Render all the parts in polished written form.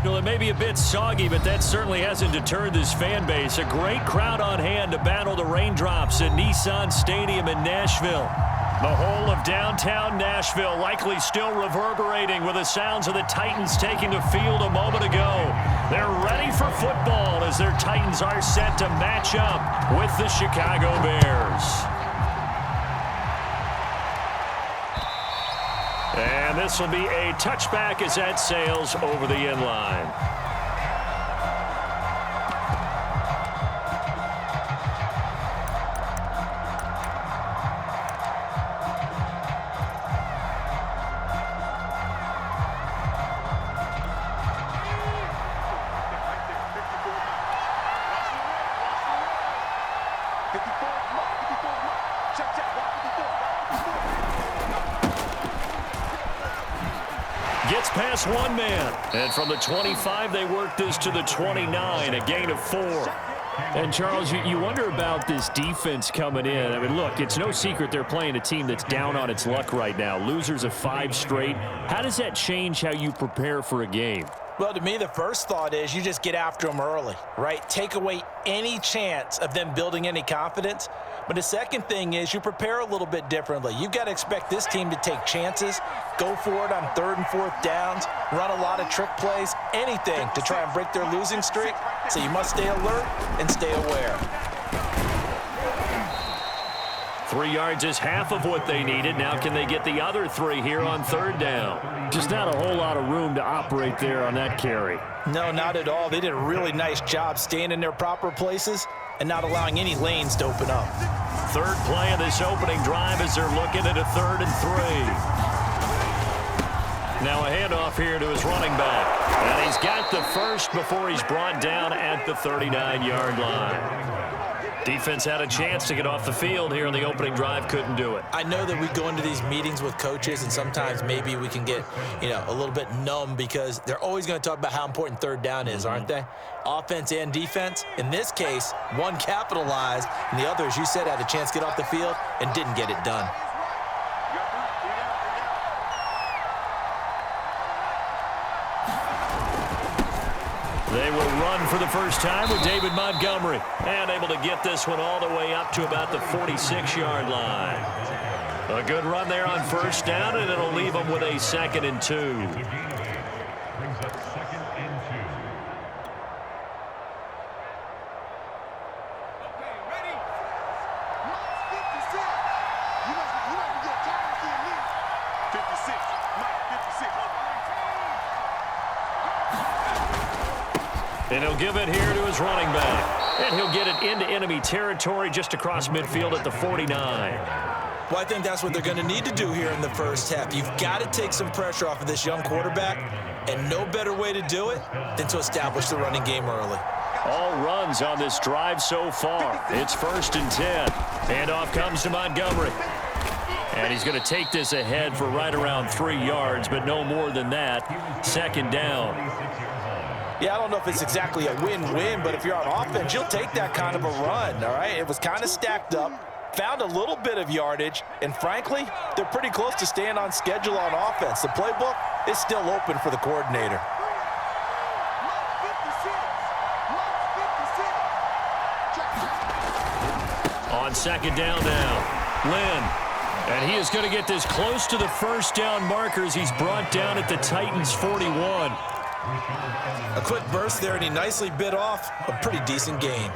Well, it may be a bit soggy, but that certainly hasn't deterred this fan base. A great crowd on hand to battle the raindrops at Nissan Stadium in Nashville. The whole of downtown Nashville likely still reverberating with the sounds of the Titans taking the field a moment ago. They're ready for football as their Titans are set to match up with the Chicago Bears. And this will be a touchback as that sails over the end line. Gets past one man. And from the 25, they work this to the 29, a gain of 4. And, Charles, you wonder about this defense coming in. I mean, look, it's no secret they're playing a team that's down on its luck right now. Losers of 5 straight. How does that change how you prepare for a game? Well, to me, the first thought is you just get after them early, right? Take away any chance of them building any confidence. But the second thing is you prepare a little bit differently. You've got to expect this team to take chances, go for it on 3rd and 4th downs, run a lot of trick plays, anything to try and break their losing streak. So you must stay alert and stay aware. 3 yards is half of what they needed. Now can they get the other 3 here on 3rd down? Just not a whole lot of room to operate there on that carry. No, not at all. They did a really nice job staying in their proper places and not allowing any lanes to open up. 3rd play of this opening drive as they're looking at a 3rd and 3. Now a handoff here to his running back. And he's got the first before he's brought down at the 39-yard line. Defense had a chance to get off the field here in the opening drive, couldn't do it. I know that we go into these meetings with coaches, and sometimes maybe we can get, a little bit numb because they're always going to talk about how important 3rd down is, aren't they? Offense and defense. In this case, one capitalized, and the other, as you said, had a chance to get off the field and didn't get it done. They will run for the first time with David Montgomery. And able to get this one all the way up to about the 46-yard line. A good run there on 1st down, and it'll leave them with a 2nd and 2. And he'll give it here to his running back. And he'll get it into enemy territory just across midfield at the 49. Well, I think that's what they're going to need to do here in the first half. You've got to take some pressure off of this young quarterback, and no better way to do it than to establish the running game early. All runs on this drive so far. It's 1st and 10. Handoff comes to Montgomery. And he's going to take this ahead for right around 3 yards, but no more than that. 2nd down. Yeah, I don't know if it's exactly a win-win, but if you're on offense, you'll take that kind of a run, all right? It was kind of stacked up, found a little bit of yardage, and frankly, they're pretty close to staying on schedule on offense. The playbook is still open for the coordinator. On 2nd down now, Lynn. And he is going to get this close to the 1st down markers. He's brought down at the Titans' 41. A quick burst there, and he nicely bit off a pretty decent gain.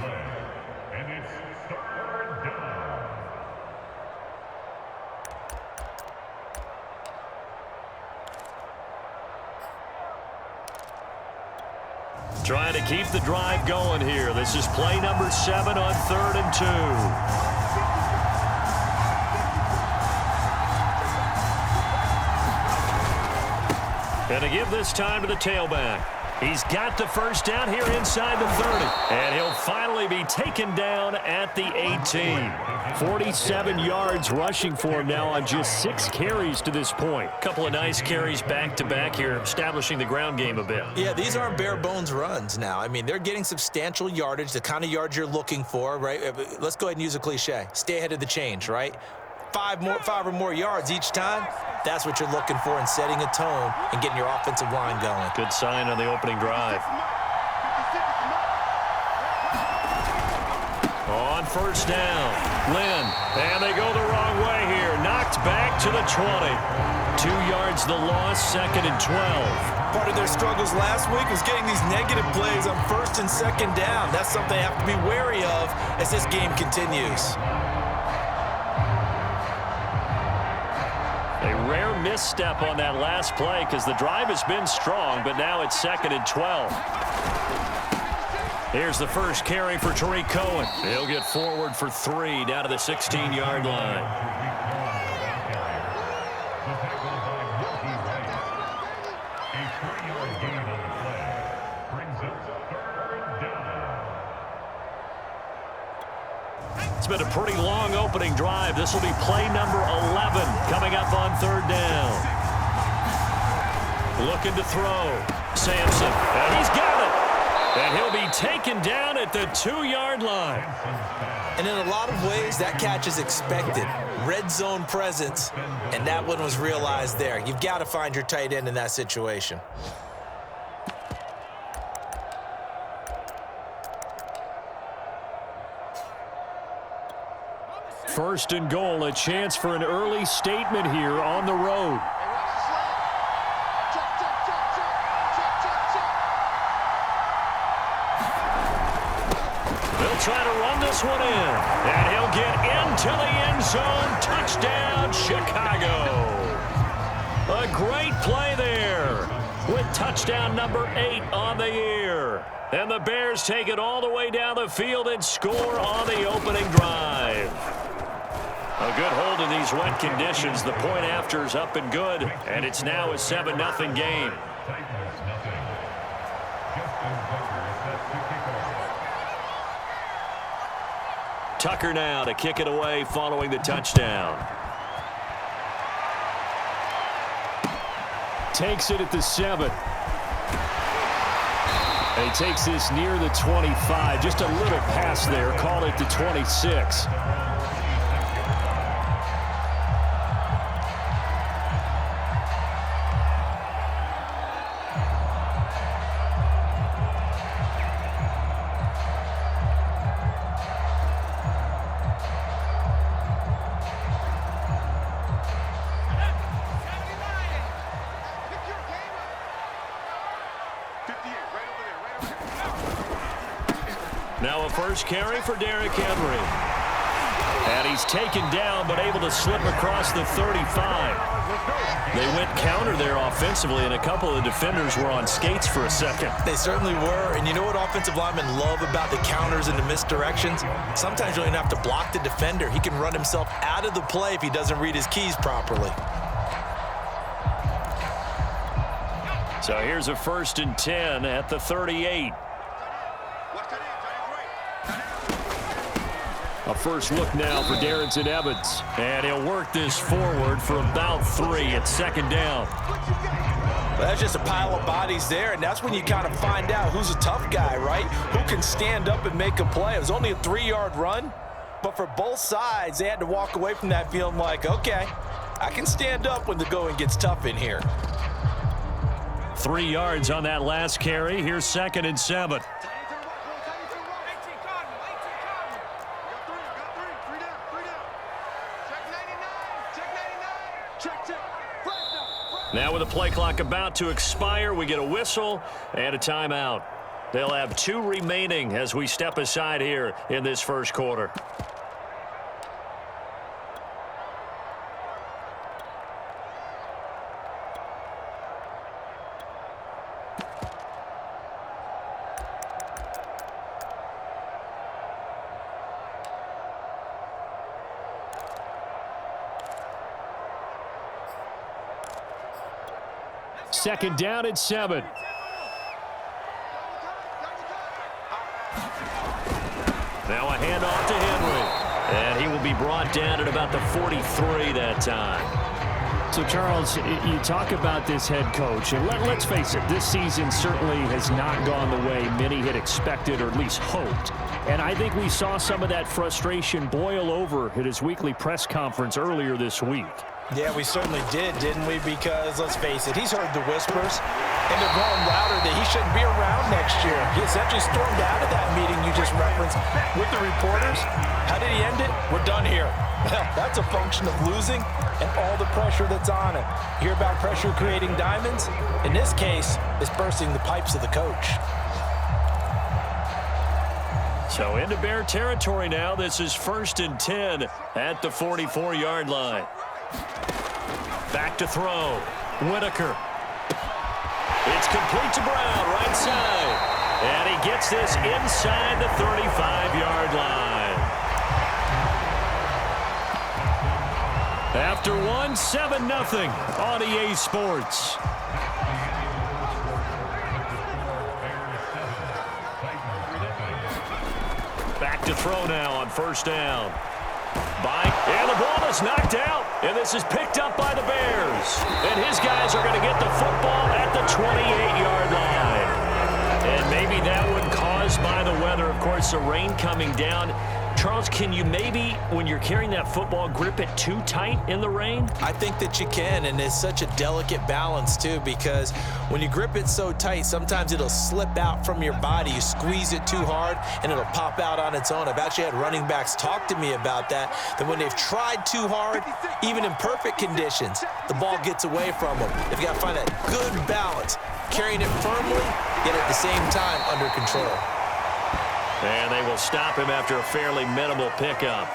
Trying to keep the drive going here. This is play number 7 on 3rd and 2. And to give this time to the tailback. He's got the 1st down here inside the 30. And he'll finally be taken down at the 18. 47 yards rushing for him now on just 6 carries to this point. Couple of nice carries back-to-back here, establishing the ground game a bit. Yeah, these aren't bare-bones runs now. I mean, they're getting substantial yardage, the kind of yards you're looking for, right? Let's go ahead and use a cliche. Stay ahead of the change, right? five or more yards each time, that's what you're looking for in setting a tone and getting your offensive line going. Good sign on the opening drive. On first down, Lynn, and they go the wrong way here. Knocked back to the 20. 2 yards the loss, 2nd and 12. Part of their struggles last week was getting these negative plays on 1st and 2nd down. That's something they have to be wary of as this game continues. A rare misstep on that last play because the drive has been strong, but now it's 2nd and 12. Here's the first carry for Tariq Cohen. He'll get forward for 3 down to the 16-yard line. It's been a pretty long opening drive. This will be play number 11 coming up on 3rd down. Looking to throw. Sampson, and he's got it. And he'll be taken down at the 2-yard line. And in a lot of ways, that catch is expected. Red zone presence, and that one was realized there. You've got to find your tight end in that situation. First and goal, a chance for an early statement here on the road. They'll try to run this one in, and he'll get into the end zone. Touchdown, Chicago. A great play there with touchdown number 8 on the year. And the Bears take it all the way down the field and score on the opening drive. A good hold in these wet conditions. The point after is up and good, and it's now a 7-0 game. Tucker now to kick it away following the touchdown. Takes it at the 7. He takes this near the 25. Just a little pass there. Call it the 26. Now a first carry for Derrick Henry. And he's taken down but able to slip across the 35. They went counter there offensively, and a couple of defenders were on skates for a second. They certainly were, and you know what offensive linemen love about the counters and the misdirections? Sometimes you don't even have to block the defender. He can run himself out of the play if he doesn't read his keys properly. So here's a 1st and 10 at the 38. A first look now for Darrington Evans. And he'll work this forward for about 3 at 2nd down. Well, that's just a pile of bodies there, and that's when you kind of find out who's a tough guy, right? Who can stand up and make a play. It was only a 3-yard run, but for both sides, they had to walk away from that feeling like, okay, I can stand up when the going gets tough in here. 3 yards on that last carry. Here's 2nd and 7. Now with the play clock about to expire, we get a whistle and a timeout. They'll have 2 remaining as we step aside here in this first quarter. Second down and 7. Now a handoff to Henry. And he will be brought down at about the 43 that time. So, Charles, you talk about this head coach, and let's face it, this season certainly has not gone the way many had expected or at least hoped. And I think we saw some of that frustration boil over at his weekly press conference earlier this week. Yeah, we certainly did, didn't we? Because, let's face it, he's heard the whispers, and they're growing louder that he shouldn't be around next year. He essentially stormed out of that meeting you just referenced with the reporters. How did he end it? We're done here. That's a function of losing and all the pressure that's on it. You hear about pressure creating diamonds? In this case, it's bursting the pipes of the coach. So into Bear territory now. This is 1st and 10 at the 44-yard line. Back to throw. Whitaker. It's complete to Brown, right side. And he gets this inside the 35-yard line. After one, 7-0 on EA Sports. Back to throw now on 1st down. And the ball is knocked out, and this is picked up by the Bears. And his guys are going to get the football at the 28-yard line. And maybe that one caused by the weather. Of course, the rain coming down. Charles, can you maybe, when you're carrying that football, grip it too tight in the rain? I think that you can, and it's such a delicate balance, too, because when you grip it so tight, sometimes it'll slip out from your body. You squeeze it too hard, and it'll pop out on its own. I've actually had running backs talk to me about that when they've tried too hard, even in perfect conditions, the ball gets away from them. They've got to find that good balance, carrying it firmly, yet at the same time under control. And they will stop him after a fairly minimal pickup.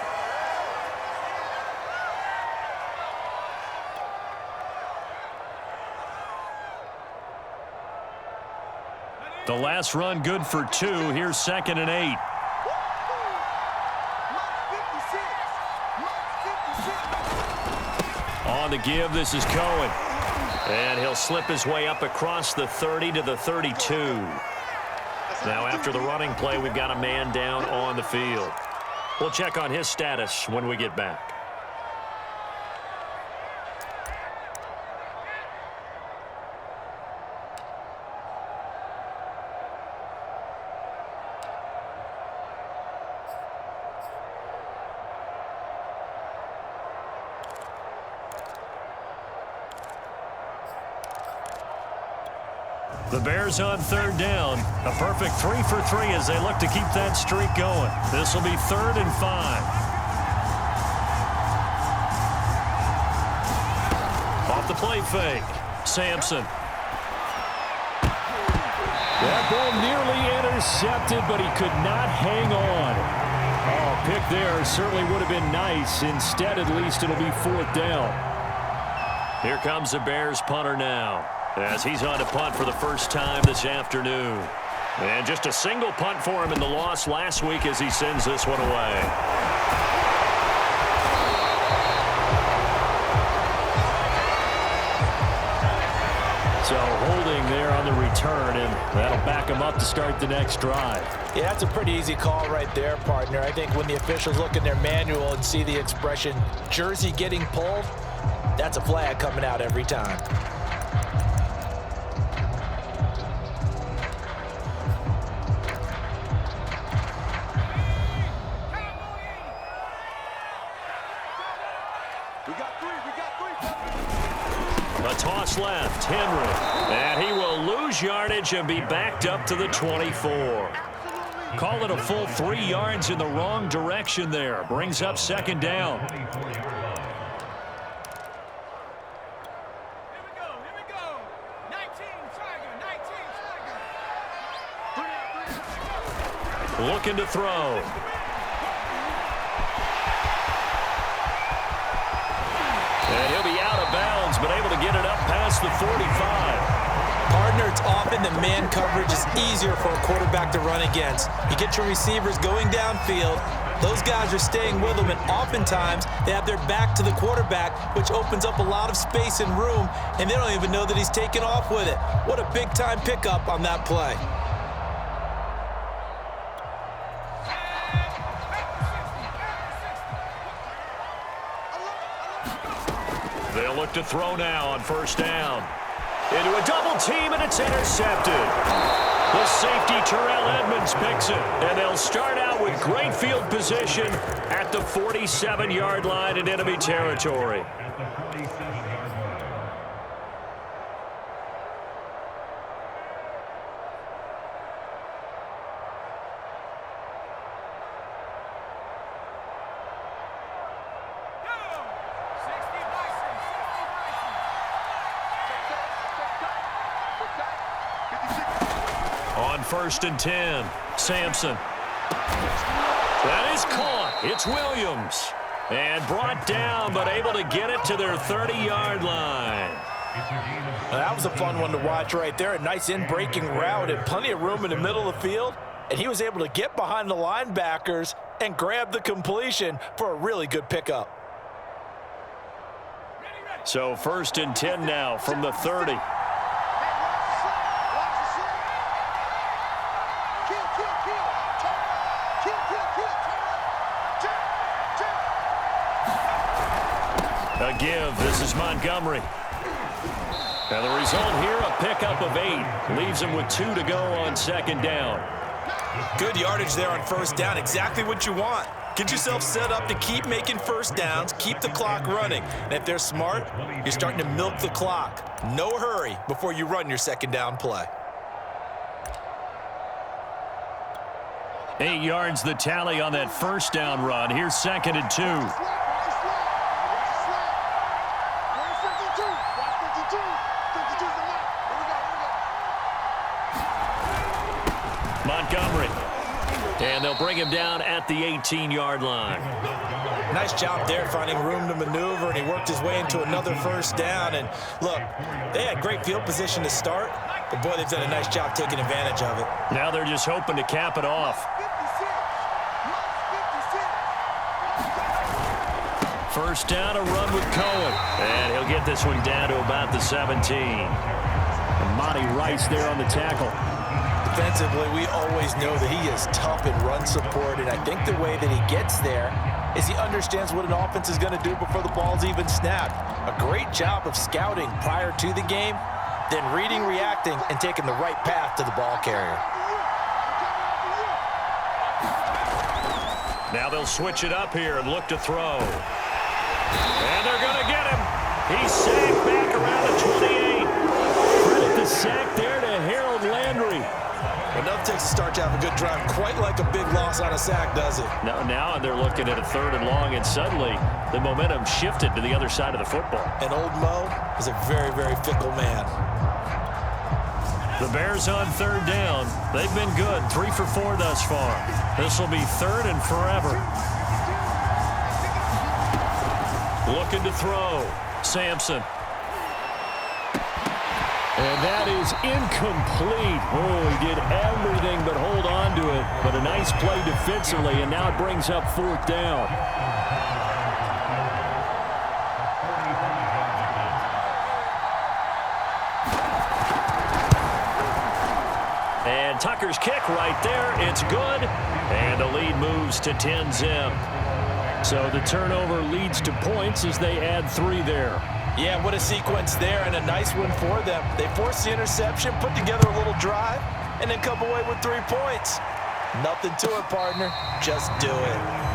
The last run good for 2. Here's 2nd and 8. On the give, this is Cohen. And he'll slip his way up across the 30 to the 32. Now, after the running play, we've got a man down on the field. We'll check on his status when we get back. The Bears on 3rd down. A perfect 3 for 3 as they look to keep that streak going. This will be 3rd and 5. Off the play fake. Sampson. That ball nearly intercepted, but he could not hang on. Oh, pick there certainly would have been nice. Instead, at least it'll be 4th down. Here comes the Bears punter now, as he's on to punt for the first time this afternoon. And just a single punt for him in the loss last week as he sends this one away. So holding there on the return, and that'll back him up to start the next drive. Yeah, that's a pretty easy call right there, partner. I think when the officials look in their manual and see the expression, jersey getting pulled, that's a flag coming out every time. A toss left, Henry, and he will lose yardage and be backed up to the 24. Call it a full 3 yards in the wrong direction there. Brings up 2nd down. Looking to throw. And he'll be out of bounds, but able to get it up past the 45. Partner, it's often the man coverage is easier for a quarterback to run against. You get your receivers going downfield. Those guys are staying with them, and oftentimes they have their back to the quarterback, which opens up a lot of space and room, and they don't even know that he's taken off with it. What a big-time pickup on that play. They'll look to throw now on 1st down. Into a double team, and it's intercepted. The safety, Terrell Edmonds, picks it. And they'll start out with great field position at the 47-yard line in enemy territory. On 1st and 10, Sampson. That is caught. It's Williams. And brought down, but able to get it to their 30-yard line. That was a fun one to watch right there. A nice in-breaking route and plenty of room in the middle of the field. And he was able to get behind the linebackers and grab the completion for a really good pickup. So 1st and 10 now from the 30. A give. This is Montgomery. And the result here, a pickup of 8. Leaves him with 2 to go on 2nd down. Good yardage there on 1st down. Exactly what you want. Get yourself set up to keep making 1st downs, keep the clock running. And if they're smart, you're starting to milk the clock. No hurry before you run your 2nd down play. 8 yards the tally on that 1st down run. Here's 2nd and 2. Montgomery. And they'll bring him down at the 18-yard line. Nice job there finding room to maneuver, and he worked his way into another 1st down. And look, they had great field position to start, but boy, they've done a nice job taking advantage of it. Now they're just hoping to cap it off. 1st down, a run with Cohen. And he'll get this one down to about the 17. And Monty Rice there on the tackle. Defensively, we always know that he is tough in run support, and I think the way that he gets there is he understands what an offense is going to do before the ball's even snapped. A great job of scouting prior to the game, then reading, reacting, and taking the right path to the ball carrier. Now they'll switch it up here and look to throw. And they're going to get him. He's sacked back around the 28. Credit the sack there to Harold Landry. Enough takes to start to have a good drive. Quite like a big loss on a sack, does it? Now they're looking at a 3rd and long, and suddenly the momentum shifted to the other side of the football. And old Mo is a very, very fickle man. The Bears on 3rd down. They've been good, 3 for 4 thus far. This will be 3rd and forever. Looking to throw. Sampson. And that is incomplete. Oh, he did everything but hold on to it. But a nice play defensively, and now it brings up 4th down. And Tucker's kick right there. It's good. And the lead moves to 10-zip. So the turnover leads to points as they add 3 there. Yeah, what a sequence there, and a nice one for them. They forced the interception, put together a little drive, and then come away with 3 points. Nothing to it, partner. Just do it.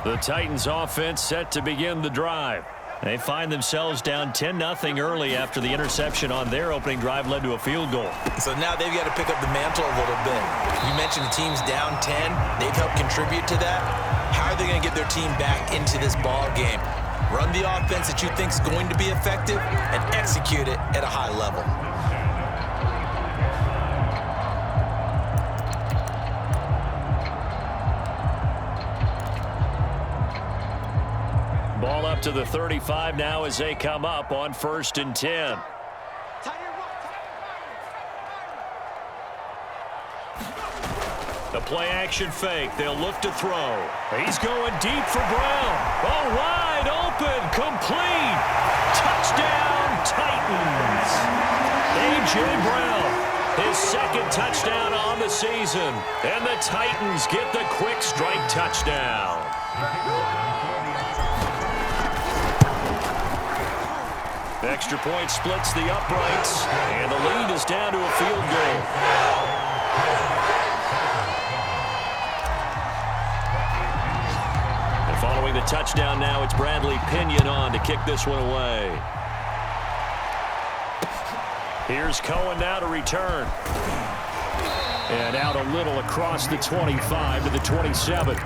The Titans offense set to begin the drive. They find themselves down 10-0 early after the interception on their opening drive led to a field goal. So now they've got to pick up the mantle a little bit. You mentioned the team's down 10. They've helped contribute to that. How are they going to get their team back into this ball game? Run the offense that you think is going to be effective and execute it at a high level. Ball up to the 35 now as they come up on 1st and 10. The play action fake. They'll look to throw. He's going deep for Brown. Oh, wide open, complete. Touchdown, Titans. A.J. Brown, his second touchdown on the season. And the Titans get the quick strike touchdown. Extra point splits the uprights, and the lead is down to a field goal. And following the touchdown now, it's Bradley Pinion on to kick this one away. Here's Cohen now to return. And out a little across the 25 to the 27.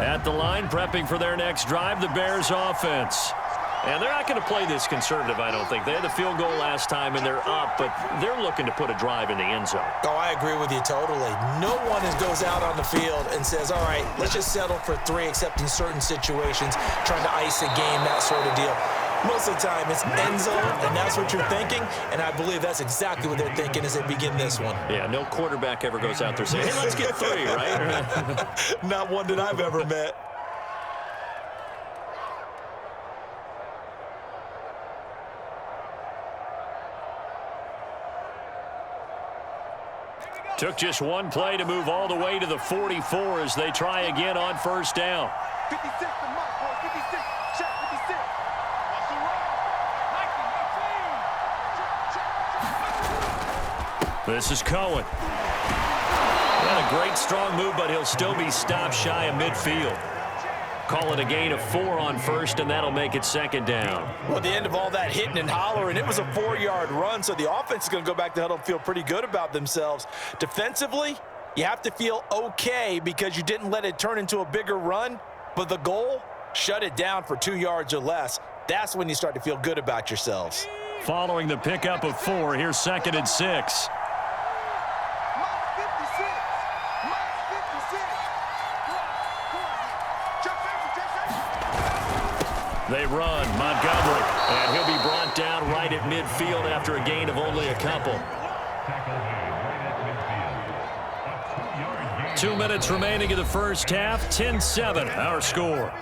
At the line, prepping for their next drive, the Bears offense. And they're not going to play this conservative, I don't think. They had the field goal last time, and they're up, but they're looking to put a drive in the end zone. Oh, I agree with you totally. No one goes out on the field and says, all right, let's just settle for 3, except in certain situations, trying to ice a game, that sort of deal. Most of the time, it's end zone, and that's what you're thinking, and I believe that's exactly what they're thinking as they begin this one. Yeah, no quarterback ever goes out there saying, hey, let's get 3, right? Not one that I've ever met. Took just one play to move all the way to the 44 as they try again on first down. 56 to Mark, boy, 56. Check 56. This is Cohen. Not a great strong move, but he'll still be stopped shy of midfield. Call it a gain of 4 on first, and that'll make it second down. Well, at the end of all that hitting and hollering, it was a 4-yard run, so the offense is going to go back to huddle and feel pretty good about themselves. Defensively, you have to feel okay because you didn't let it turn into a bigger run, but the goal, shut it down for 2 yards or less. That's when you start to feel good about yourselves. Following the pickup of 4, here's 2nd and 6. They run, Montgomery, and he'll be brought down right at midfield after a gain of only a couple. 2 minutes remaining in the first half, 10-7, our score.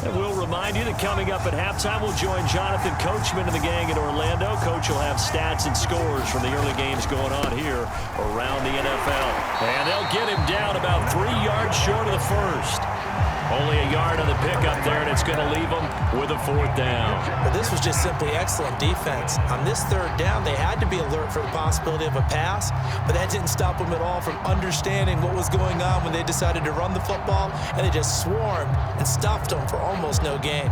And we'll remind you that coming up at halftime, we'll join Jonathan Coachman and the gang in Orlando. Coach will have stats and scores from the early games going on here around the NFL. And they'll get him down about 3 yards short of the first. Only a yard on the pickup there, and it's going to leave them with a 4th down. But this was just simply excellent defense. On this 3rd down, they had to be alert for the possibility of a pass, but that didn't stop them at all from understanding what was going on when they decided to run the football, and they just swarmed and stuffed them for almost no gain.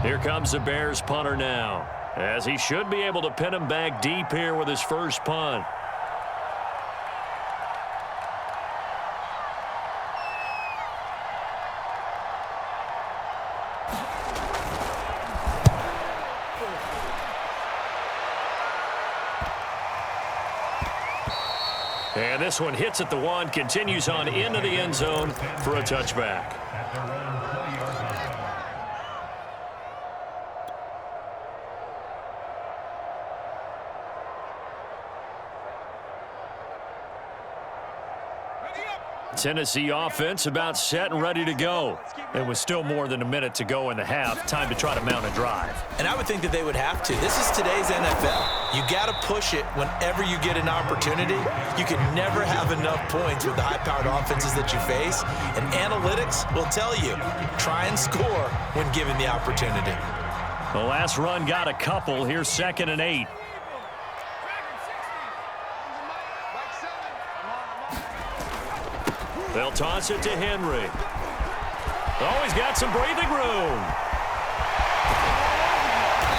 Here comes the Bears punter now, as he should be able to pin him back deep here with his first punt. And this one hits at the 1, continues on into the end zone for a touchback. Tennessee offense about set and ready to go. It was still more than a minute to go in the half. Time to try to mount a drive. And I would think that they would have to. This is today's NFL. You got to push it whenever you get an opportunity. You can never have enough points with the high-powered offenses that you face. And analytics will tell you, try and score when given the opportunity. The last run got a couple. Here's 2nd and 8. They'll toss it to Henry. Oh, he's got some breathing room.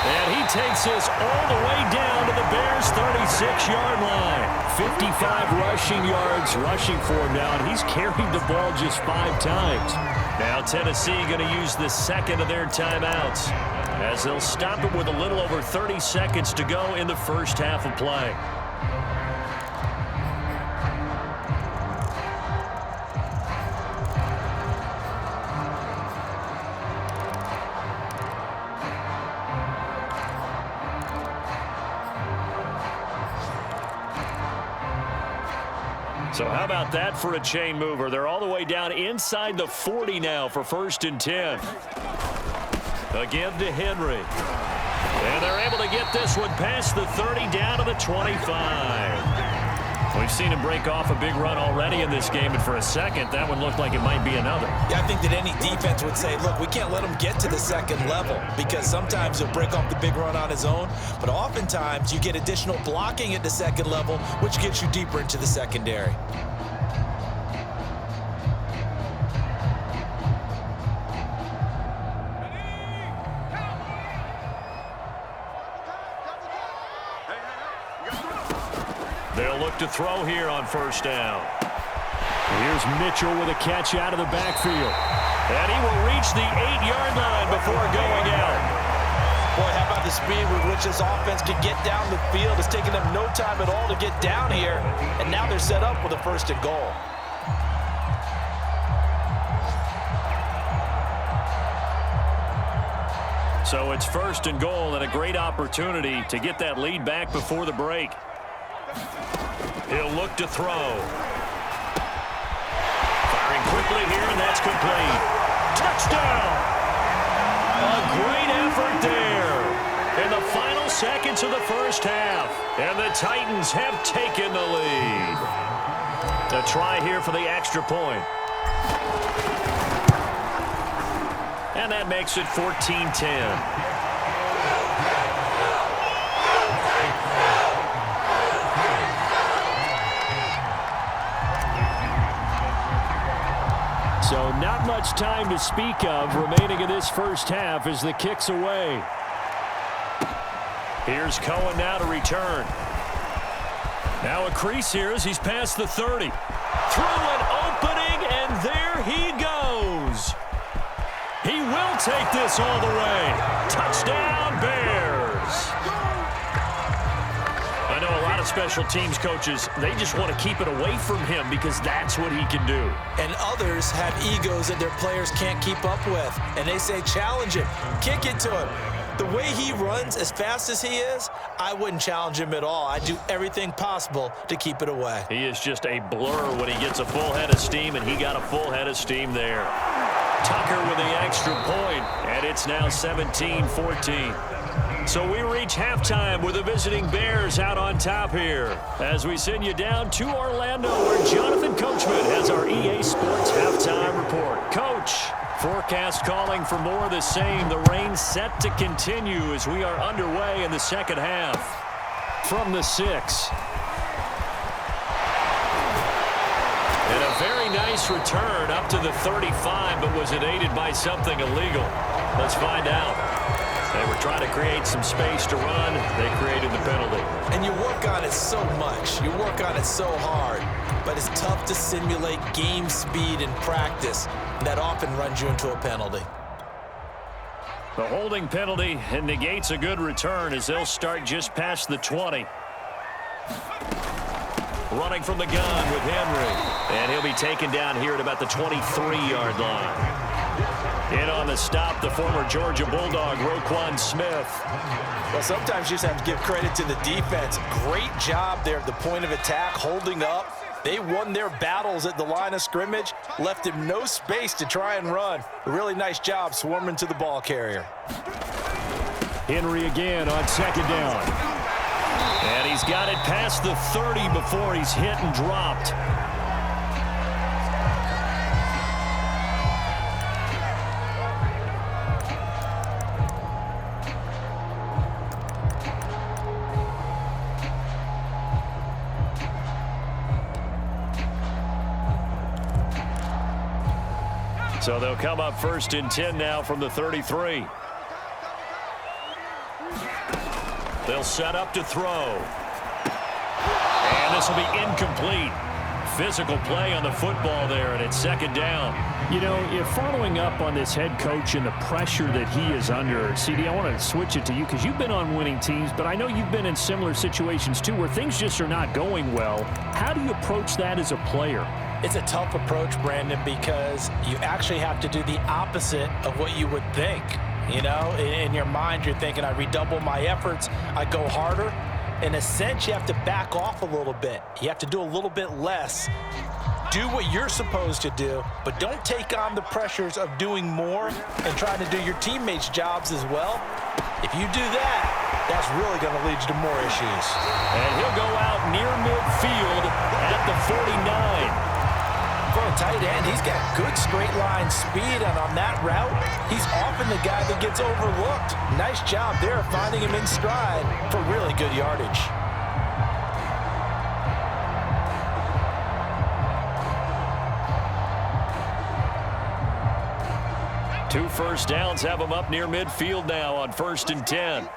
And he takes this all the way down to the Bears' 36-yard line. 55 rushing yards rushing for him now, and he's carried the ball just 5 times. Now Tennessee going to use the second of their timeouts as they'll stop it with a little over 30 seconds to go in the first half of play. So how about that for a chain mover? They're all the way down inside the 40 now for 1st and 10. Again to Henry. And they're able to get this one past the 30 down to the 25. We've seen him break off a big run already in this game, and for a second, that one looked like it might be another. Yeah, I think that any defense would say, look, we can't let him get to the second level because sometimes he'll break off the big run on his own, but oftentimes you get additional blocking at the second level, which gets you deeper into the secondary. They'll look to throw here on 1st down. Here's Mitchell with a catch out of the backfield. And he will reach the 8-yard line before going out. Boy, how about the speed with which this offense can get down the field? It's taken them no time at all to get down here. And now they're set up with a 1st and goal. So it's 1st and goal and a great opportunity to get that lead back before the break. He'll look to throw. Firing quickly here, and that's complete. Touchdown! A great effort there in the final seconds of the first half. And the Titans have taken the lead. A try here for the extra point. And that makes it 14-10. So not much time to speak of remaining in this first half as the kick's away. Here's Cohen now to return. Now a crease here as he's past the 30. Through an opening, and there he goes. He will take this all the way. Touchdown, Bears. I know a lot of special teams coaches, they just want to keep it away from him because that's what he can do. And others have egos that their players can't keep up with. And they say, challenge him, kick it to him. The way he runs as fast as he is, I wouldn't challenge him at all. I'd do everything possible to keep it away. He is just a blur when he gets a full head of steam, and he got a full head of steam there. Tucker with the extra point, and it's now 17-14. So we reach halftime with the visiting Bears out on top here as we send you down to Orlando where Jonathan Coachman has our EA Sports halftime report. Coach, forecast calling for more of the same. The rain set to continue as we are underway in the second half. From the 6. And a very nice return up to the 35, but was it aided by something illegal? Let's find out. They were trying to create some space to run. They created the penalty. And you work on it so much. You work on it so hard. But it's tough to simulate game speed in practice. And that often runs you into a penalty. The holding penalty negates a good return as they'll start just past the 20. Running from the gun with Henry. And he'll be taken down here at about the 23-yard line. In on the stop, the former Georgia Bulldog, Roquan Smith. Well, sometimes you just have to give credit to the defense. Great job there at the point of attack, holding up. They won their battles at the line of scrimmage, left him no space to try and run. A really nice job swarming to the ball carrier. Henry again on 2nd down. And he's got it past the 30 before he's hit and dropped. So they'll come up 1st and 10 now from the 33. They'll set up to throw. And this will be incomplete. Physical play on the football there, and it's 2nd down. You know, if following up on this head coach and the pressure that he is under, CD, I want to switch it to you because you've been on winning teams, but I know you've been in similar situations too where things just are not going well. How do you approach that as a player? It's a tough approach, Brandon, because you actually have to do the opposite of what you would think. You know, in your mind, you're thinking, I redouble my efforts, I go harder. In a sense, you have to back off a little bit. You have to do a little bit less. Do what you're supposed to do, but don't take on the pressures of doing more and trying to do your teammates' jobs as well. If you do that, that's really going to lead you to more issues. And he'll go out near midfield at the 49. For a tight end, he's got good straight line speed, and on that route, he's often the guy that gets overlooked. Nice job there finding him in stride for really good yardage. Two first downs have him up near midfield now on 1st and 10.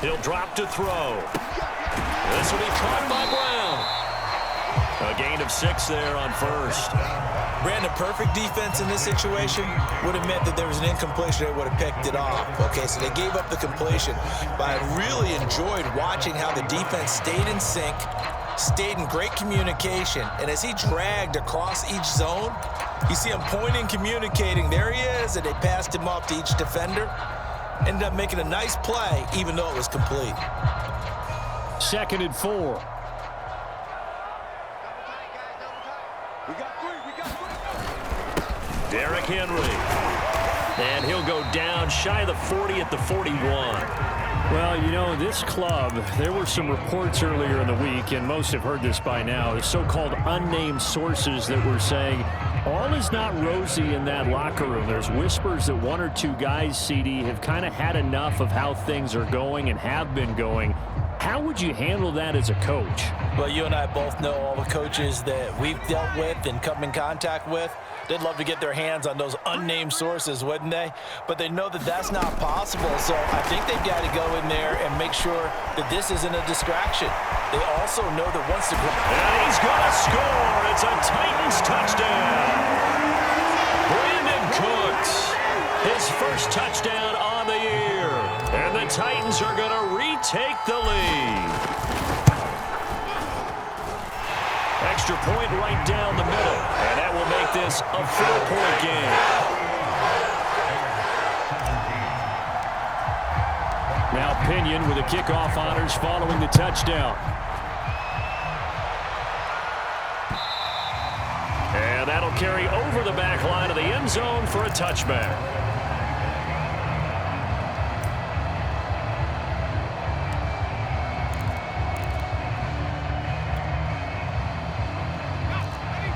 He'll drop to throw. This will be caught by Brown. A gain of 6 there on 1st. Brandon, perfect defense in this situation would have meant that there was an incompletion. They would have picked it off. Okay, so they gave up the completion. But I really enjoyed watching how the defense stayed in sync, stayed in great communication. And as he dragged across each zone, you see him pointing, communicating. There he is, and they passed him off to each defender. Ended up making a nice play, even though it was complete. 2nd and 4. Derrick Henry. And he'll go down shy of the 40 at the 41. Well, you know, this club, there were some reports earlier in the week, and most have heard this by now, the so-called unnamed sources that were saying all is not rosy in that locker room. There's whispers that 1 or 2 guys, CD, have kind of had enough of how things are going and have been going. How would you handle that as a coach? Well, you and I both know all the coaches that we've dealt with and come in contact with. They'd love to get their hands on those unnamed sources, wouldn't they? But they know that that's not possible, so I think they've got to go in there and make sure that this isn't a distraction. They also know that once the... And he's going to score! It's a Titans touchdown! Brandon Cooks, his first touchdown on the year. And the Titans are going to retake the lead. Extra point right down the middle, and that will make this a 4-point game. Now Pinion with the kickoff honors following the touchdown. And that'll carry over the back line of the end zone for a touchback.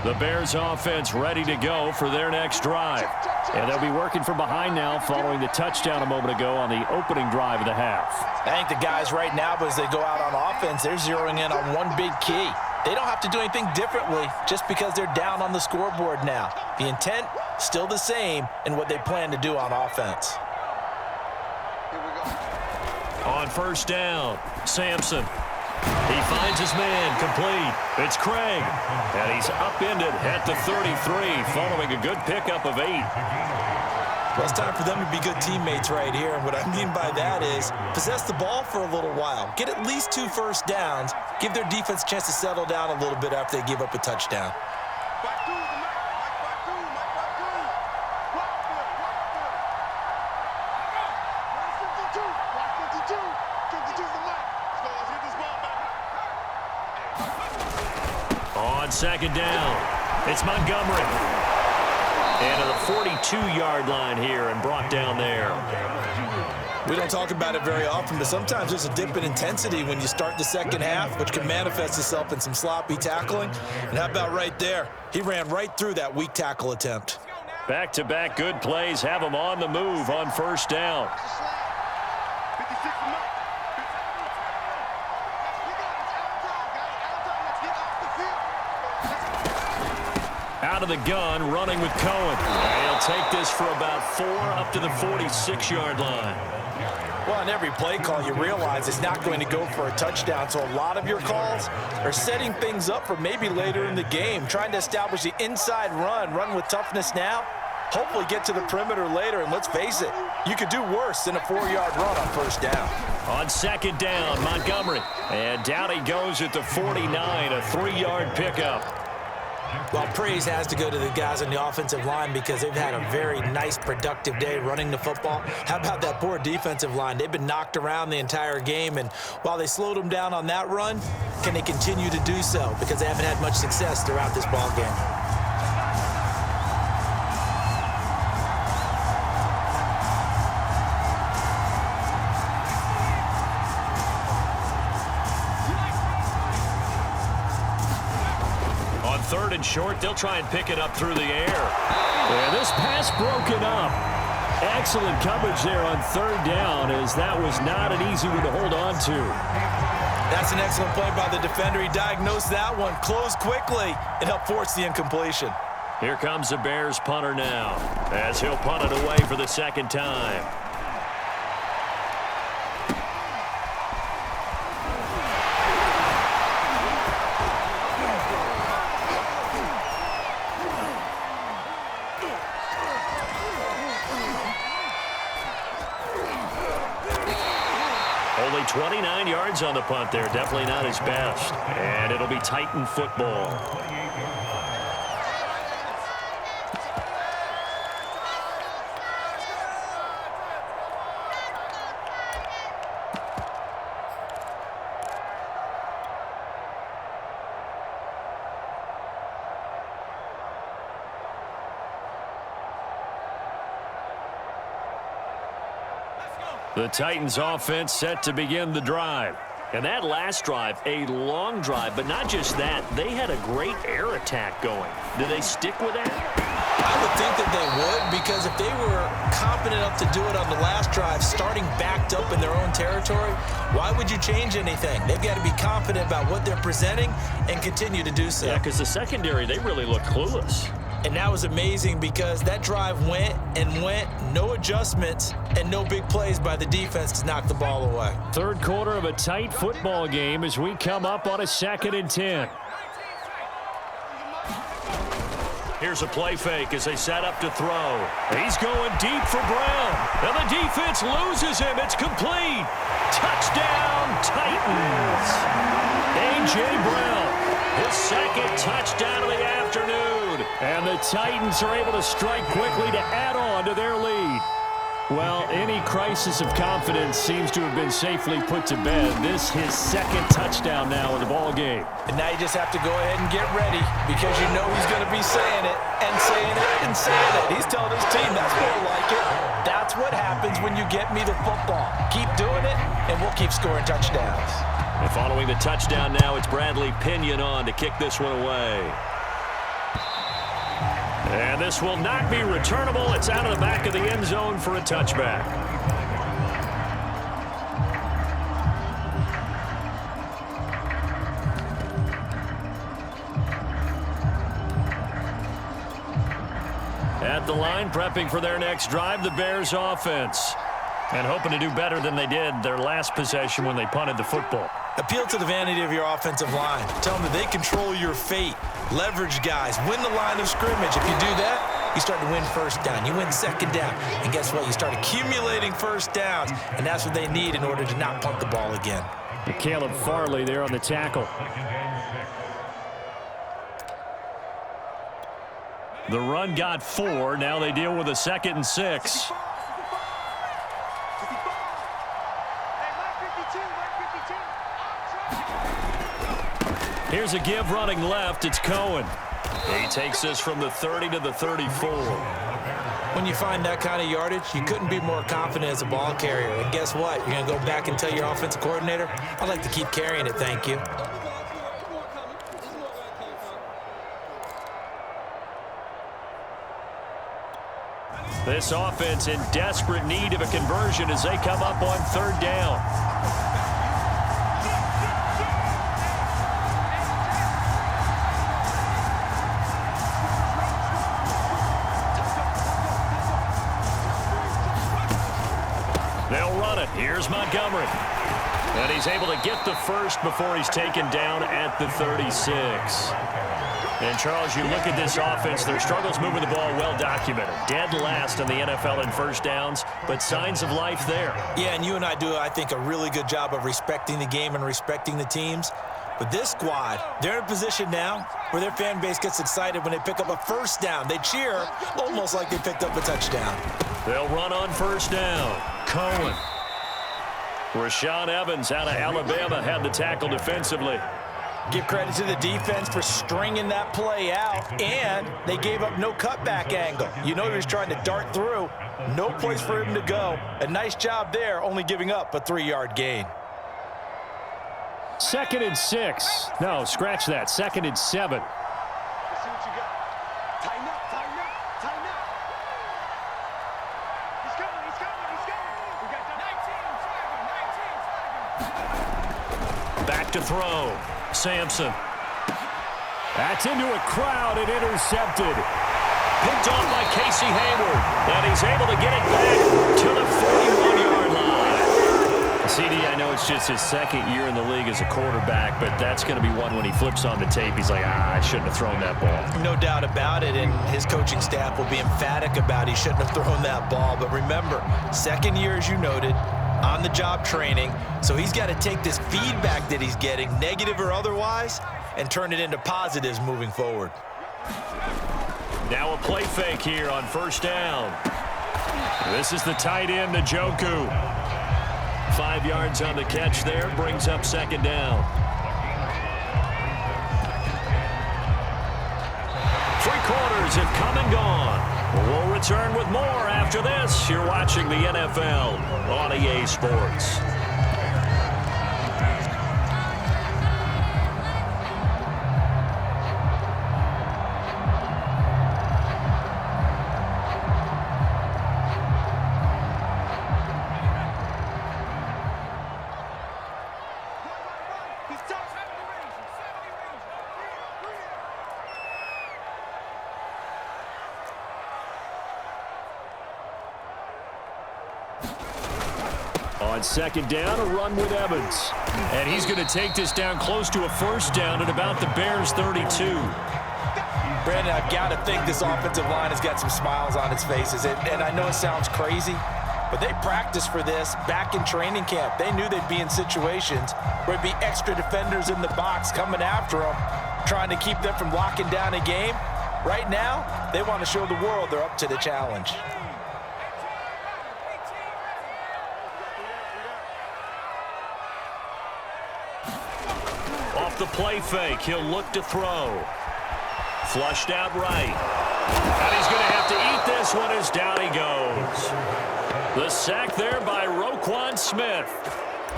The Bears offense ready to go for their next drive. And they'll be working from behind now following the touchdown a moment ago on the opening drive of the half. I think the guys right now, as they go out on offense, they're zeroing in on one big key. They don't have to do anything differently just because they're down on the scoreboard now. The intent, still the same in what they plan to do on offense. On 1st down, Sampson. He finds his man, complete. It's Craig, and he's upended at the 33, following a good pickup of 8. Well, it's time for them to be good teammates right here, and what I mean by that is possess the ball for a little while. Get at least 2 first downs. Give their defense a chance to settle down a little bit after they give up a touchdown. On 2nd down, it's Montgomery. And to the 42-yard line here and brought down there. We don't talk about it very often, but sometimes there's a dip in intensity when you start the second half, which can manifest itself in some sloppy tackling. And how about right there? He ran right through that weak tackle attempt. Back-to-back good plays have him on the move on 1st down. Out of the gun, running with Cohen. He'll take this for about 4 up to the 46-yard line. Well, on every play call, you realize it's not going to go for a touchdown. So a lot of your calls are setting things up for maybe later in the game, trying to establish the inside run with toughness now, hopefully get to the perimeter later. And let's face it, you could do worse than a 4-yard run on first down. On second down, Montgomery. And down he goes at the 49, a 3-yard pickup. Well, praise has to go to the guys on the offensive line because they've had a very nice, productive day running the football. How about that poor defensive line? They've been knocked around the entire game, and while they slowed them down on that run, can they continue to do so? Because they haven't had much success throughout this ball game. Third and short, they'll try and pick it up through the air. And this pass broken up. Excellent coverage there on third down, as that was not an easy one to hold on to. That's an excellent play by the defender. He diagnosed that one, closed quickly, and helped force the incompletion. Here comes the Bears punter now, as he'll punt it away for the second time. Only 29 yards on the punt there. Definitely not his best. And it'll be Titan football. The Titans offense set to begin the drive. And that last drive, a long drive, but not just that. They had a great air attack going. Do they stick with that? I would think that they would, because if they were confident enough to do it on the last drive, starting backed up in their own territory, why would you change anything? They've got to be confident about what they're presenting and continue to do so. Yeah, because the secondary, they really look clueless. And that was amazing because that drive went and went, no adjustments, and no big plays by the defense to knock the ball away. Third quarter of a tight football game as we come up on a 2nd and 10. Here's a play fake as they set up to throw. He's going deep for Brown. And the defense loses him. It's complete. Touchdown, Titans. A.J. Brown, his second touchdown of the afternoon. And the Titans are able to strike quickly to add on to their lead. Well, any crisis of confidence seems to have been safely put to bed. This his second touchdown now in the ball game. And now you just have to go ahead and get ready, because you know he's going to be saying it and saying it and saying it. He's telling his team that's more like it. That's what happens when you get me the football. Keep doing it, and we'll keep scoring touchdowns. And following the touchdown now, it's Bradley Pinion on to kick this one away. And this will not be returnable. It's out of the back of the end zone for a touchback. At the line, prepping for their next drive, the Bears offense. And hoping to do better than they did their last possession when they punted the football. Appeal to the vanity of your offensive line. Tell them that they control your fate. Leverage guys. Win the line of scrimmage. If you do that, you start to win first down. You win second down. And guess what? You start accumulating first downs. And that's what they need in order to not punt the ball again. Caleb Farley there on the tackle. The run got 4. Now they deal with a 2nd and 6. Here's a give running left. It's Cohen. He takes this from the 30 to the 34. When you find that kind of yardage, you couldn't be more confident as a ball carrier. And guess what? You're going to go back and tell your offensive coordinator, I'd like to keep carrying it, thank you. This offense in desperate need of a conversion as they come up on 3rd down. They'll run it. Here's Montgomery. And he's able to get the first before he's taken down at the 36. And, Charles, you look at this offense, their struggles moving the ball well documented. Dead last in the NFL in first downs, but signs of life there. Yeah, and you and I do, I think, a really good job of respecting the game and respecting the teams. But this squad, they're in a position now where their fan base gets excited when they pick up a first down. They cheer almost like they picked up a touchdown. They'll run on first down. Cohen. Rashaan Evans out of Alabama had the tackle defensively. Give credit to the defense for stringing that play out, and they gave up no cutback angle. You know he was trying to dart through. No place for him to go. A nice job there, only giving up a 3-yard gain. 2nd and 6. No, scratch that. 2nd and 7. Let's see what you got. Tighten up, tighten up, tighten up. He's coming, he's coming, he's coming. We got 19 flagging. Back to throw. Sampson. That's into a crowd and intercepted. Picked off by Casey Hayward. And he's able to get it back to the 41-yard line. CD, I know it's just his second year in the league as a quarterback, but that's going to be one when he flips on the tape. He's like, I shouldn't have thrown that ball. No doubt about it, and his coaching staff will be emphatic about he shouldn't have thrown that ball. But remember, second year, as you noted, on-the-job training, so he's got to take this feedback that he's getting, negative or otherwise, and turn it into positives moving forward. Now a play fake here on first down. This is the tight end, Njoku. 5 yards on the catch there, brings up second down. 3 quarters have come and gone. We'll return with more after this. You're watching the NFL on EA Sports. On second down, a run with Evans. And he's going to take this down close to a first down at about the Bears' 32. Brandon, I've got to think this offensive line has got some smiles on its faces. And I know it sounds crazy, but they practiced for this back in training camp. They knew they'd be in situations where it'd be extra defenders in the box coming after them, trying to keep them from locking down a game. Right now, they want to show the world they're up to the challenge. Off the play fake, he'll look to throw. Flushed out right. And he's going to have to eat this one as down he goes. The sack there by Roquan Smith.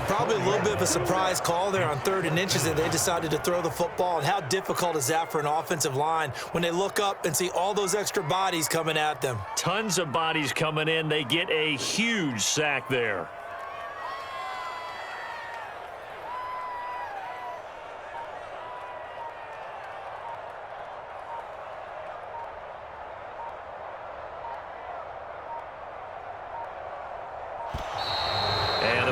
Probably a little bit of a surprise call there on 3rd and inches that they decided to throw the football. And how difficult is that for an offensive line when they look up and see all those extra bodies coming at them? Tons of bodies coming in. They get a huge sack there.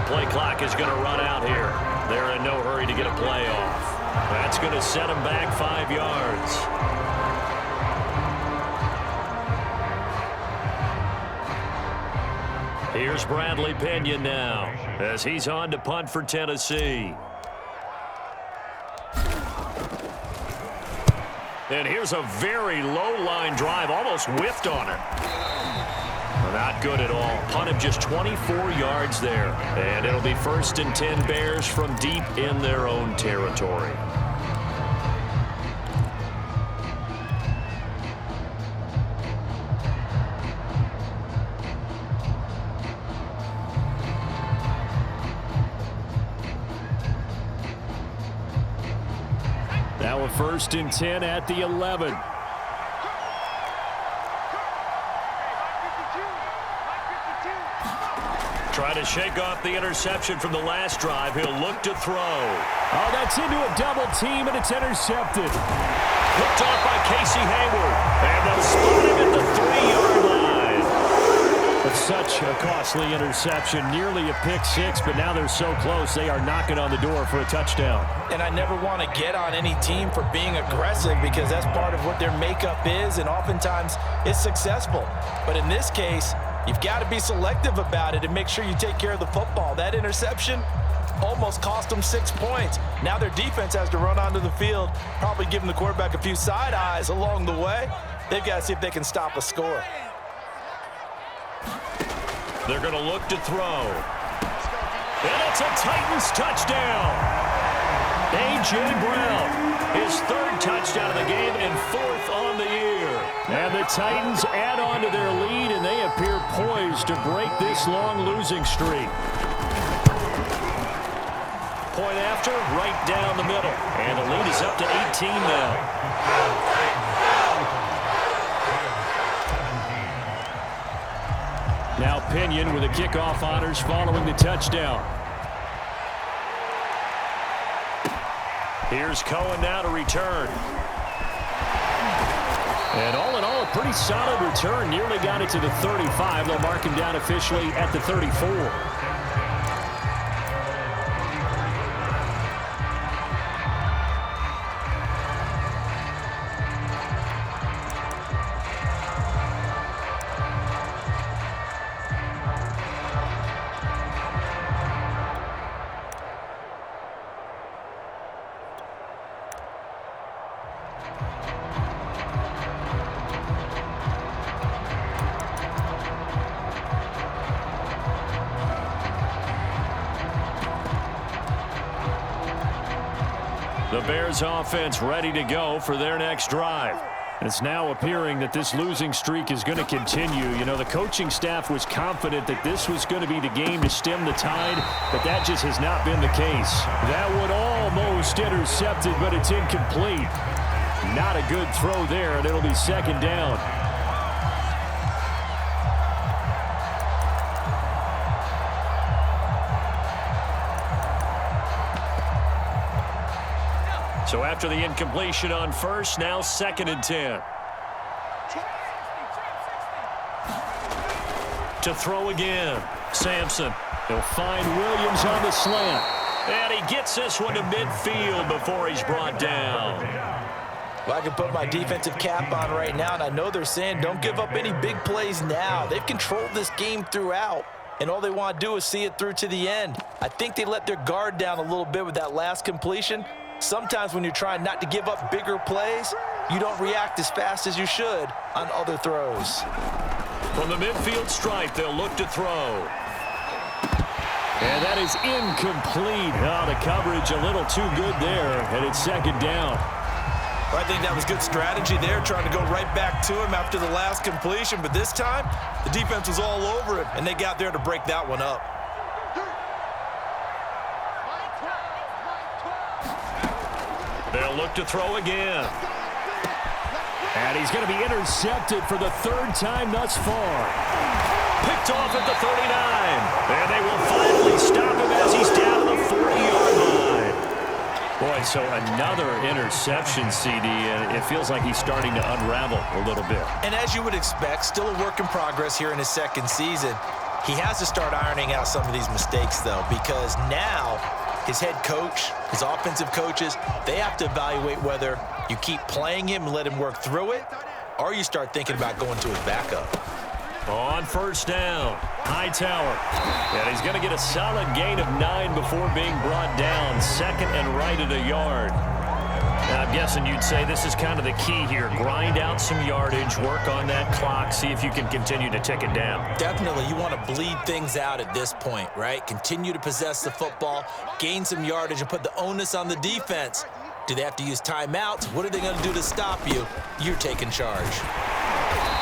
Play clock is going to run out here. They're in no hurry to get a play off. That's going to set them back 5 yards. Here's Bradley Pinion now as he's on to punt for Tennessee. And here's a very low line drive, almost whiffed on it. Not good at all. Punt him just 24 yards there. And it'll be 1st and 10 Bears from deep in their own territory. Now a 1st and 10 at the 11. Try to shake off the interception from the last drive. He'll look to throw. Oh, that's into a double team, and it's intercepted. Picked off by Casey Hayward. And they'll spot him at the 3-yard line. But such a caution. costly interception, nearly a pick six, but now they're so close they are knocking on the door for a touchdown. And I never want to get on any team for being aggressive because that's part of what their makeup is, and oftentimes it's successful. But in this case, you've got to be selective about it and make sure you take care of the football. That interception almost cost them 6 points. Now their defense has to run onto the field, probably giving the quarterback a few side eyes along the way. They've got to see if they can stop a score. They're going to look to throw. And it's a Titans touchdown. A.J. Brown, his third touchdown of the game and fourth on the year. And the Titans add on to their lead, and they appear poised to break this long losing streak. Point after, right down the middle. And the lead is up to 18 now. Now Pinion with the kickoff honors following the touchdown. Here's Cohen now to return. And all in all, a pretty solid return. Nearly got it to the 35. They'll mark him down officially at the 34. The Bears offense ready to go for their next drive. It's now appearing that this losing streak is going to continue. You know, the coaching staff was confident that this was going to be the game to stem the tide, but that just has not been the case. That one almost intercepted, but it's incomplete. Not a good throw there, and it'll be second down. So after the incompletion on first, now 2nd and 10. To throw again, Sampson. He'll find Williams on the slant. And he gets this one to midfield before he's brought down. Well, I can put my defensive cap on right now, and I know they're saying don't give up any big plays now. They've controlled this game throughout, and all they want to do is see it through to the end. I think they let their guard down a little bit with that last completion. Sometimes when you're trying not to give up bigger plays, you don't react as fast as you should on other throws. From the midfield stripe, they'll look to throw. And that is incomplete. Oh, the coverage a little too good there, and it's second down. Well, I think that was good strategy there, trying to go right back to him after the last completion. But this time, the defense was all over him, and they got there to break that one up. They'll look to throw again. And he's going to be intercepted for the third time thus far. Picked off at the 39. And they will finally stop him as he's down to the 40-yard line. Boy, so another interception, CD, and it feels like he's starting to unravel a little bit. And as you would expect, still a work in progress here in his second season. He has to start ironing out some of these mistakes, though, because now his head coach, his offensive coaches, they have to evaluate whether you keep playing him and let him work through it, or you start thinking about going to his backup. On first down, Hightower. And he's going to get a solid gain of 9 before being brought down. 2nd and right at a yard. Now, I'm guessing you'd say this is kind of the key here. Grind out some yardage, work on that clock, see if you can continue to tick it down. Definitely, you want to bleed things out at this point, right? Continue to possess the football, gain some yardage, and put the onus on the defense. Do they have to use timeouts? What are they going to do to stop you? You're taking charge.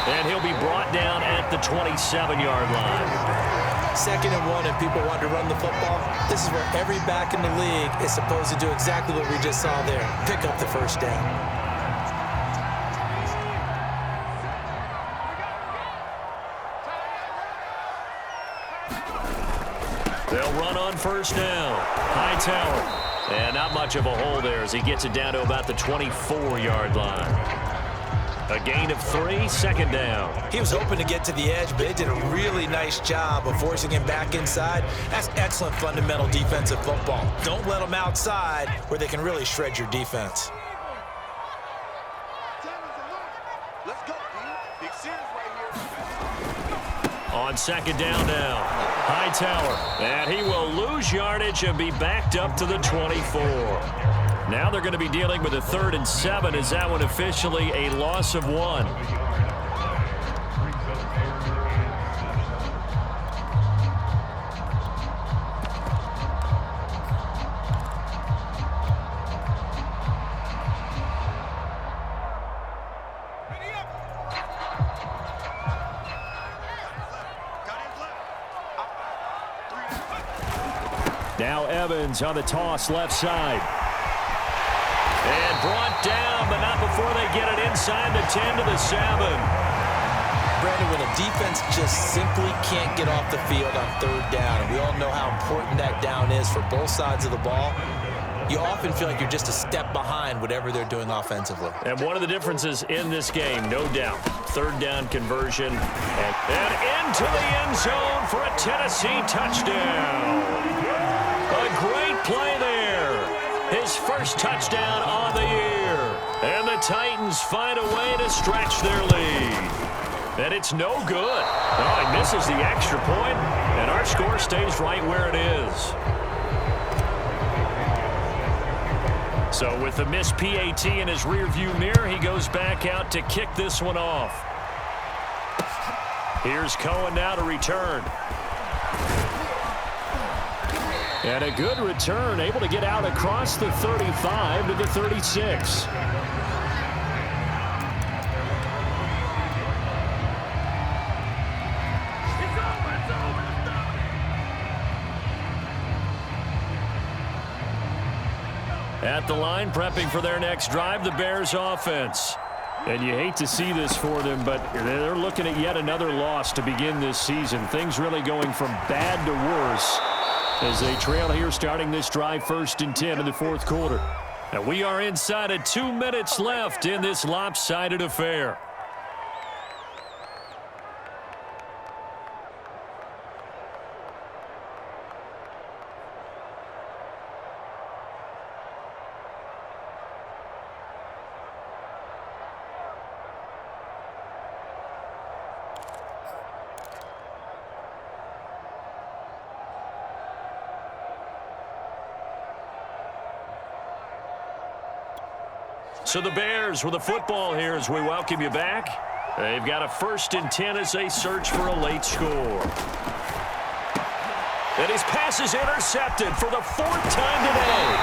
And he'll be brought down at the 27-yard line. 2nd and 1, and people want to run the football. This is where every back in the league is supposed to do exactly what we just saw there. Pick up the first down. They'll run on first down. Hightower. And not much of a hole there as he gets it down to about the 24-yard line. A gain of 3, second down. He was hoping to get to the edge, but they did a really nice job of forcing him back inside. That's excellent fundamental defensive football. Don't let them outside where they can really shred your defense. Let's go, team. Big series right here. On second down now, Hightower, and he will lose yardage and be backed up to the 24. Now they're going to be dealing with a 3rd and 7 as that one officially a loss of 1. Now Evans on the toss left side. And brought down, but not before they get it inside the 10 to the 7. Brandon, when a defense just simply can't get off the field on 3rd down, and we all know how important that down is for both sides of the ball, you often feel like you're just a step behind whatever they're doing offensively. And one of the differences in this game, no doubt, 3rd down conversion. And into the end zone for a Tennessee touchdown. A great play there. His first touchdown on the year. And the Titans find a way to stretch their lead. And it's no good. Oh, he misses the extra point, and our score stays right where it is. So with the missed PAT in his rearview mirror, he goes back out to kick this one off. Here's Cohen now to return. And a good return, able to get out across the 35 to the 36. At the line, prepping for their next drive, the Bears offense. And you hate to see this for them, but they're looking at yet another loss to begin this season. Things really going from bad to worse as they trail here starting this drive 1st and 10 in the 4th quarter. And we are inside of 2 minutes left in this lopsided affair. So the Bears with the football here as we welcome you back. They've got a 1st and 10 as they search for a late score. And his pass is intercepted for the 4th time today.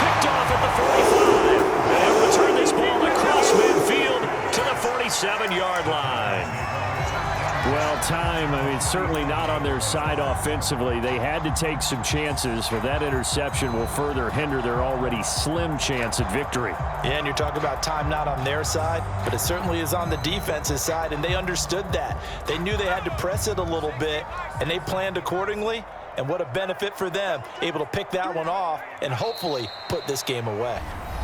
Picked off at the 45. And they'll return this ball across midfield to the 47-yard line. Well, time, I mean, certainly not on their side offensively. They had to take some chances, but that interception will further hinder their already slim chance at victory. Yeah, and you're talking about time not on their side, but it certainly is on the defense's side, and they understood that. They knew they had to press it a little bit, and they planned accordingly, and what a benefit for them, able to pick that one off and hopefully put this game away.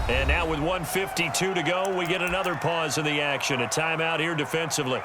And now with 1:52 to go, we get another pause in the action, a timeout here defensively.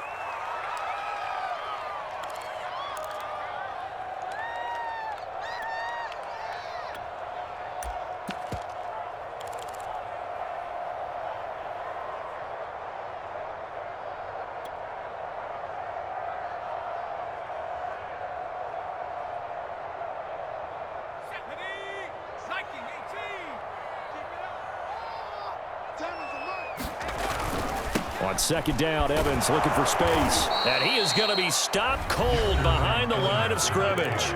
On 2nd down, Evans looking for space. And he is going to be stopped cold behind the line of scrimmage.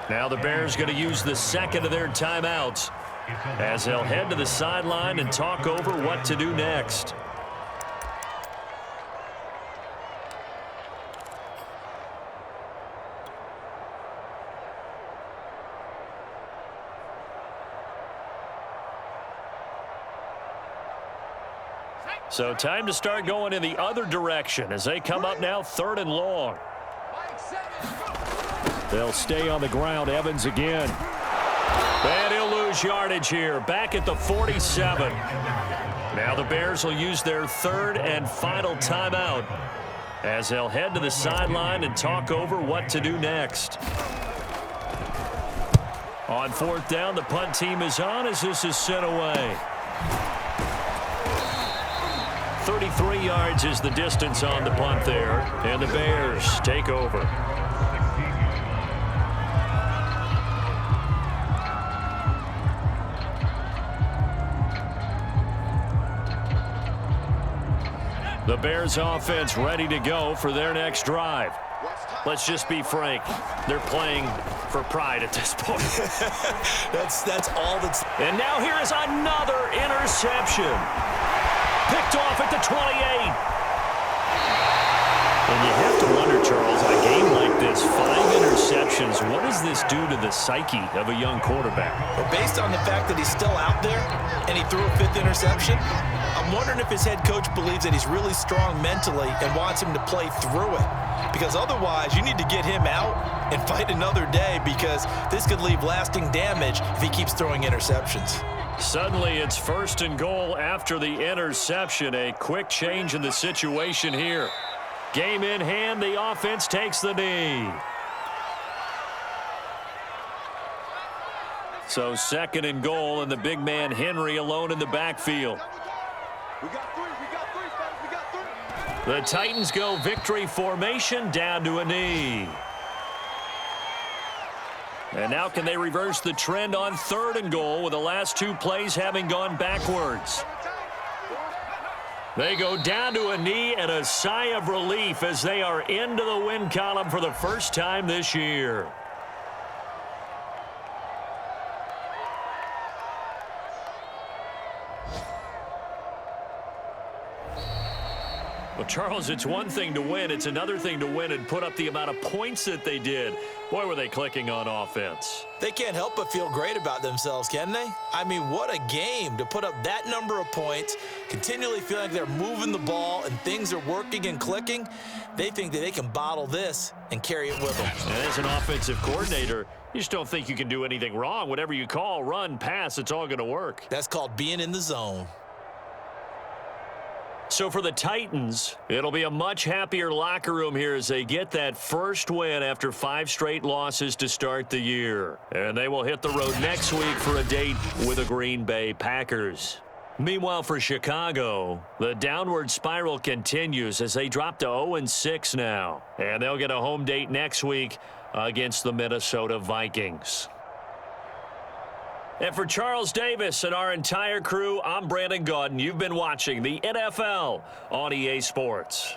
Now the Bears going to use the 2nd of their timeouts as they'll head to the sideline and talk over what to do next. So time to start going in the other direction as they come up now 3rd and long. They'll stay on the ground. Evans again. And he'll lose yardage here. Back at the 47. Now the Bears will use their third and final timeout as they'll head to the sideline and talk over what to do next. On fourth down, the punt team is on as this is sent away. 33 yards is the distance on the punt there, and the Bears take over. The Bears offense ready to go for their next drive. Let's just be frank. They're playing for pride at this point. That's all that's... And now here is another interception. Picked off at the 28. And you have to wonder, Charles, in a game like this, 5 interceptions, what does this do to the psyche of a young quarterback? Well, based on the fact that he's still out there and he threw a 5th interception, I'm wondering if his head coach believes that he's really strong mentally and wants him to play through it. Because otherwise, you need to get him out and fight another day, because this could leave lasting damage if he keeps throwing interceptions. Suddenly, it's 1st and goal after the interception. A quick change in the situation here. Game in hand, the offense takes the knee. So 2nd and goal, and the big man Henry alone in the backfield. We got three, fellas, we got 3. The Titans go victory formation down to a knee. And now can they reverse the trend on 3rd and goal with the last 2 plays having gone backwards? They go down to a knee and a sigh of relief as they are into the win column for the first time this year. Well, Charles, it's one thing to win. It's another thing to win and put up the amount of points that they did. Boy, were they clicking on offense. They can't help but feel great about themselves, can they? I mean, what a game to put up that number of points, continually feeling like they're moving the ball and things are working and clicking. They think that they can bottle this and carry it with them. And as an offensive coordinator, you just don't think you can do anything wrong. Whatever you call, run, pass, it's all going to work. That's called being in the zone. So for the Titans, it'll be a much happier locker room here as they get that first win after 5 straight losses to start the year. And they will hit the road next week for a date with the Green Bay Packers. Meanwhile, for Chicago, the downward spiral continues as they drop to 0-6 now. And they'll get a home date next week against the Minnesota Vikings. And for Charles Davis and our entire crew, I'm Brandon Gaudin. You've been watching the NFL on EA Sports.